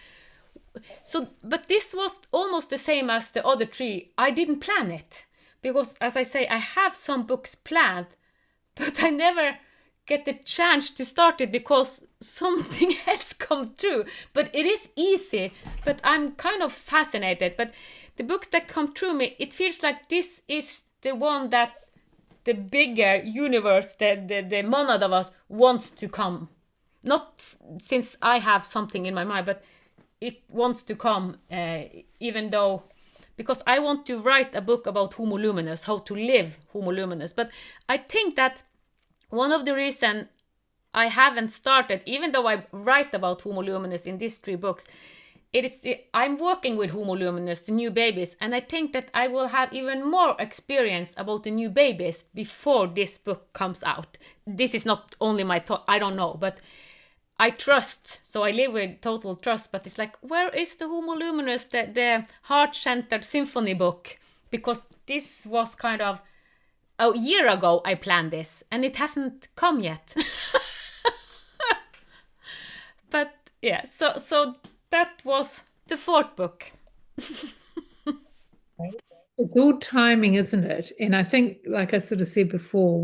this was almost the same as the other 3. I didn't plan it. Because as I say, I have some books planned, but I never get the chance to start it because something else come through. But it is easy, but I'm kind of fascinated. But the books that come through me, it feels like this is the one that the bigger universe, the monad of us wants to come. Not since I have something in my mind, but it wants to come, even though, because I want to write a book about homoluminous, how to live homoluminous. But I think that one of the reasons I haven't started, even though I write about homoluminous in these 3 books, I'm working with homoluminous, the new babies, and I think that I will have even more experience about the new babies before this book comes out. This is not only my thought, I don't know, but I trust, so I live with total trust, but it's like, where is the homoluminous, the heart-centered symphony book? Because this was kind of, a year ago I planned this, and it hasn't come yet. But yeah, so that was the 4th book. It's all timing, isn't it? And I think, like I sort of said before,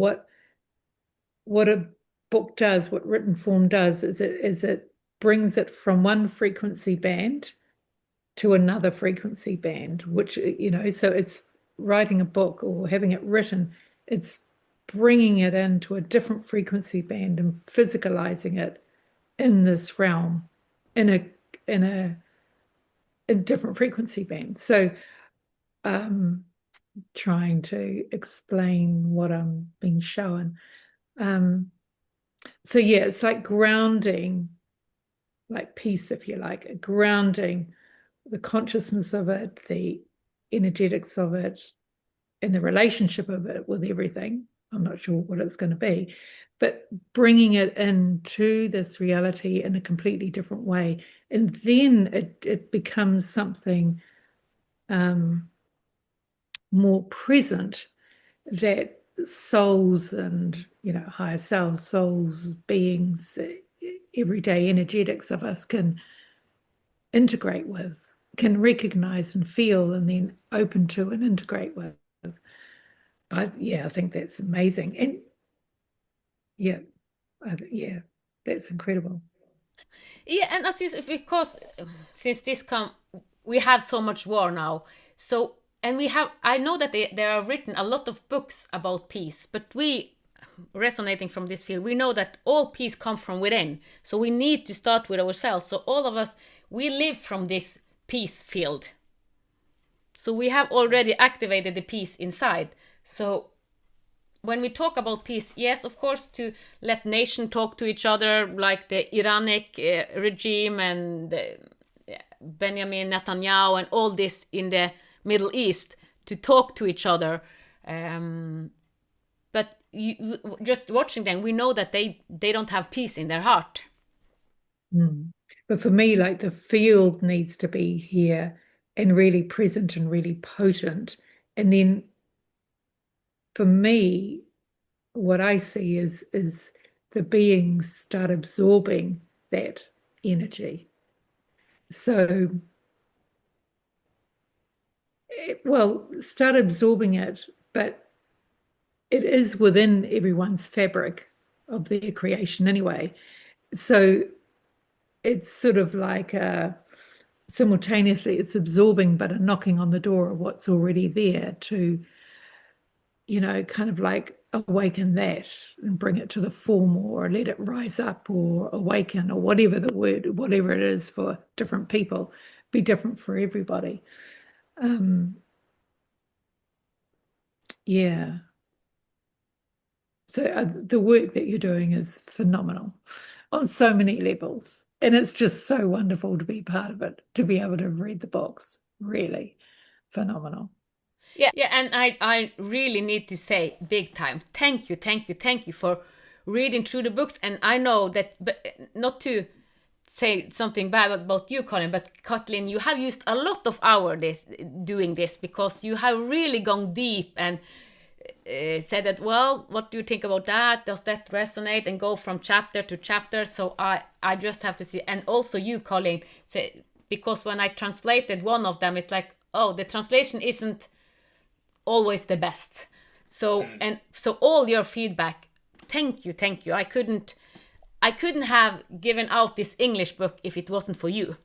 what a book does, what written form does, is it brings it from one frequency band to another frequency band, which, so it's writing a book or having it written, it's bringing it into a different frequency band and physicalizing it in this realm, in a in different frequency bands. So trying to explain what I'm being shown. So yeah, it's like grounding, like peace, if you like, grounding the consciousness of it, the energetics of it, and the relationship of it with everything. I'm not sure what it's going to be, but bringing it into this reality in a completely different way. And then it becomes something more present that souls and, higher selves, souls, beings, everyday energetics of us can integrate with, can recognize and feel, and then open to and integrate with. I think that's amazing. And yeah, that's incredible. Yeah, and because since we have so much war now. So, and I know that there are written a lot of books about peace, but we, resonating from this field, we know that all peace comes from within. So we need to start with ourselves. So all of us, we live from this peace field. So we have already activated the peace inside. So when we talk about peace, yes, of course, to let nations talk to each other, like the Iranic regime and Benjamin Netanyahu and all this in the Middle East, to talk to each other. But just watching them, we know that they don't have peace in their heart. But for me, like, the field needs to be here and really present and really potent. And then for me, what I see is the beings start absorbing that energy. So, start absorbing it, but it is within everyone's fabric of their creation anyway. So it's sort of like simultaneously it's absorbing, but a knocking on the door of what's already there to, kind of like awaken that and bring it to the form, or let it rise up, or awaken, or whatever whatever it is for different people, be different for everybody. Yeah. So the work that you're doing is phenomenal on so many levels. And it's just so wonderful to be part of it, to be able to read the books. Really phenomenal. Yeah, and I really need to say big time, thank you for reading through the books. And I know that, but not to say something bad about you, Colin, but Kathleen, you have used a lot of hours doing this, because you have really gone deep and said that, well, what do you think about that? Does that resonate? And go from chapter to chapter. So I just have to see. And also you, Colin, say, because when I translated one of them, it's like, oh, the translation isn't always the best. So all your feedback, thank you. I couldn't have given out this English book if it wasn't for you.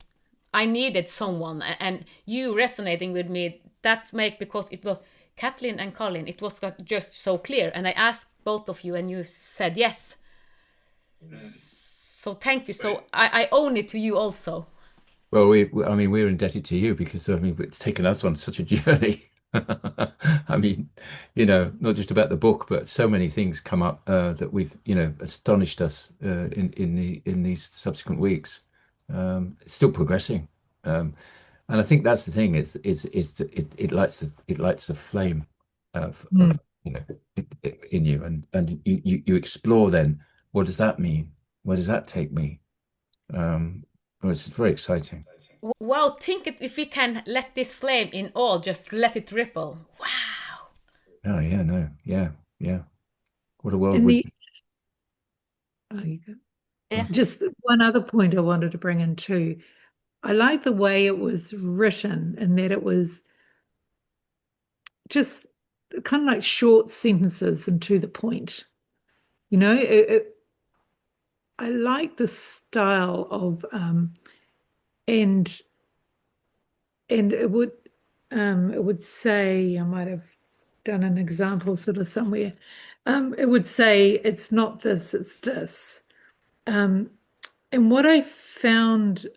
I needed someone, and you resonating with me, because it was Kathleen and Colin, it was just so clear. And I asked both of you and you said yes. So thank you. So I own it to you also. Well, we're indebted to you, because it's taken us on such a journey. I mean, not just about the book, but so many things come up that we've, astonished us in these subsequent weeks. It's still progressing, and I think that's the thing. It lights the flame of in you, and you explore. Then, what does that mean? Where does that take me? It's very exciting. Wow, think if we can let this flame in all, just let it ripple. Wow. Oh yeah, no, yeah. What a world And would be. Oh, you go. Yeah. Just one other point I wanted to bring in too. I like the way it was written, and that it was just kind of like short sentences and to the point. I like the style of and it would say, I might have done an example sort of somewhere. It would say, it's not this, it's this. And what I found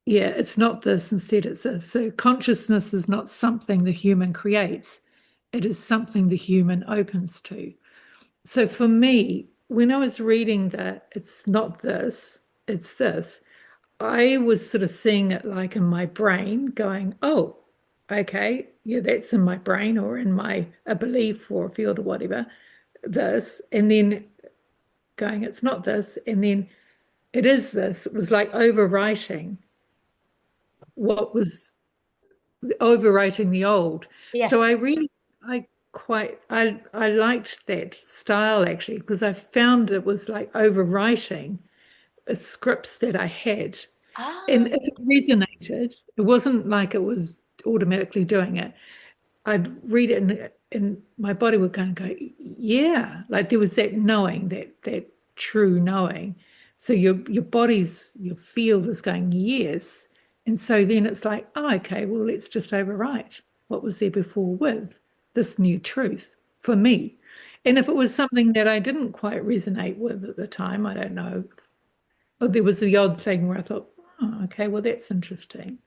Yeah, it's not this, instead it's this. So consciousness is not something the human creates. It is something the human opens to. So for me, when I was reading that it's not this, it's this, I was sort of seeing it like in my brain going, oh, okay, yeah, that's in my brain or in a belief or a field or whatever, this, and then going, it's not this, and then it is this. It was like overwriting what was overwriting the old. Yeah. So I liked that style actually, because I found it was like overwriting scripts that I had. And if it resonated, it wasn't like it was automatically doing it. I'd read it and my body would kind of go, yeah, like there was that knowing, that true knowing. So your field is going, yes. And so then it's like, oh, okay, well, let's just overwrite what was there before with this new truth for me. And if it was something that I didn't quite resonate with at the time, I don't know. Or there was the odd thing where I thought, oh, okay, well, that's interesting.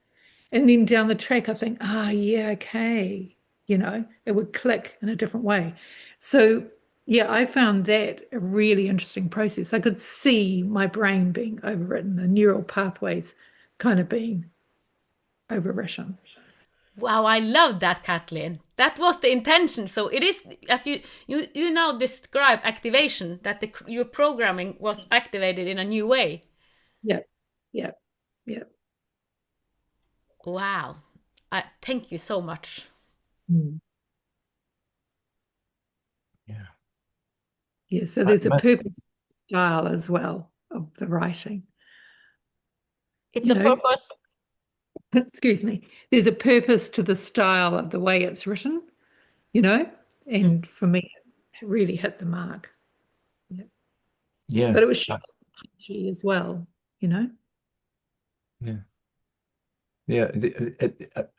And then down the track, I think, yeah, okay. It would click in a different way. So, yeah, I found that a really interesting process. I could see my brain being overwritten, the neural pathways kind of being overwritten. Wow, I love that, Kathleen. That was the intention. So it is, as you now describe activation, that your programming was activated in a new way. Yeah, yeah, yeah. Wow. Thank you so much. Mm. Yeah. Yeah, so there's a purpose style as well of the writing. It's a purpose. Excuse me. There's a purpose to the style of the way it's written, and for me, it really hit the mark. Yeah. But it was punchy as well, Yeah. Yeah.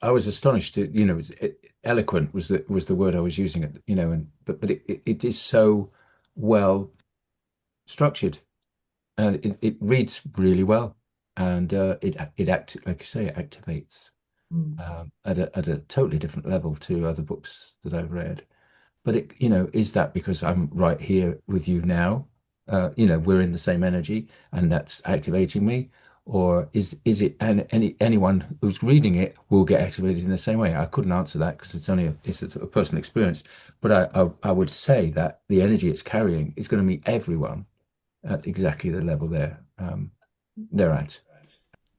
I was astonished. Eloquent was the word I was using. But it is so well structured, and it reads really well, and like you say, it activates at a totally different level to other books that I've read. But is that because I'm right here with you now? We're in the same energy, and that's activating me, or is it? And anyone who's reading it will get activated in the same way. I couldn't answer that because it's a personal experience. But I would say that the energy it's carrying is going to meet everyone at exactly the level they're at.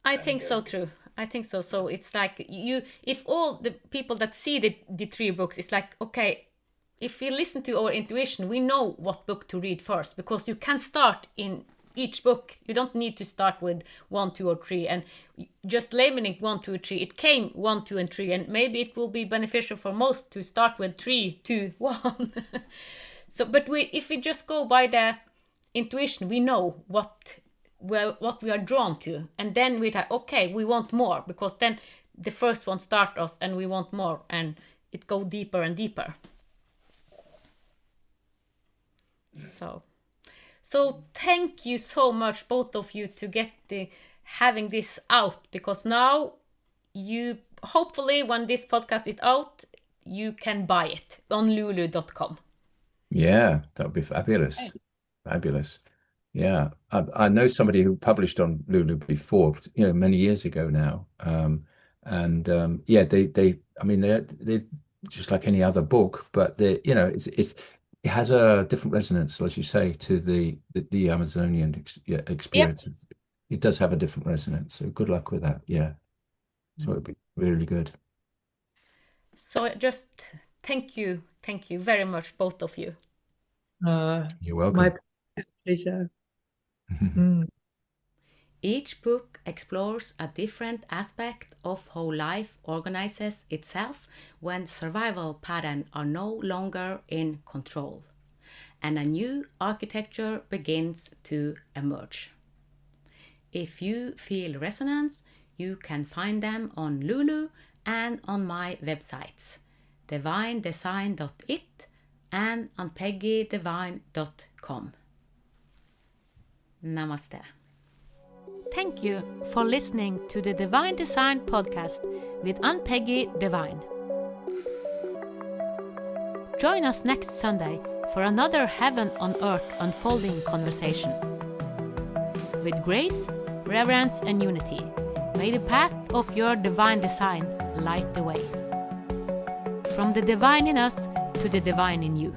I think so too. I think so. So it's like if all the people that see the three books, it's like, okay, if we listen to our intuition, we know what book to read first, because you can start in each book. You don't need to start with 1, 2, or 3, and just labeling 1, 2, 3. It came 1, 2, and 3, and maybe it will be beneficial for most to start with 3, 2, 1. So, but if we just go by the intuition, we know what we are drawn to, and then we like, okay, we want more, because then the first one starts us, and we want more, and it go deeper and deeper. So thank you so much, both of you, to having this out, because now you hopefully, when this podcast is out, you can buy it on lulu.com. Yeah, that would be fabulous. Fabulous. Yeah, I know somebody who published on Lulu before, many years ago now. Yeah, they're just like any other book, but it has a different resonance, as you say, to the Amazonian experiences. Yep. It does have a different resonance. So good luck with that. Yeah, so it'd be really good. So just thank you very much, both of you. You're welcome. My pleasure. Each book explores a different aspect of how life organizes itself when survival patterns are no longer in control, and a new architecture begins to emerge. If you feel resonance, you can find them on Lulu and on my websites, divinedesign.it and Ann-PeggyDivine.com. Namaste. Thank you for listening to the Divine Design podcast with Ann-Peggy Divine. Join us next Sunday for another Heaven on Earth unfolding conversation. With grace, reverence and unity, may the path of your divine design light the way. From the divine in us to the divine in you.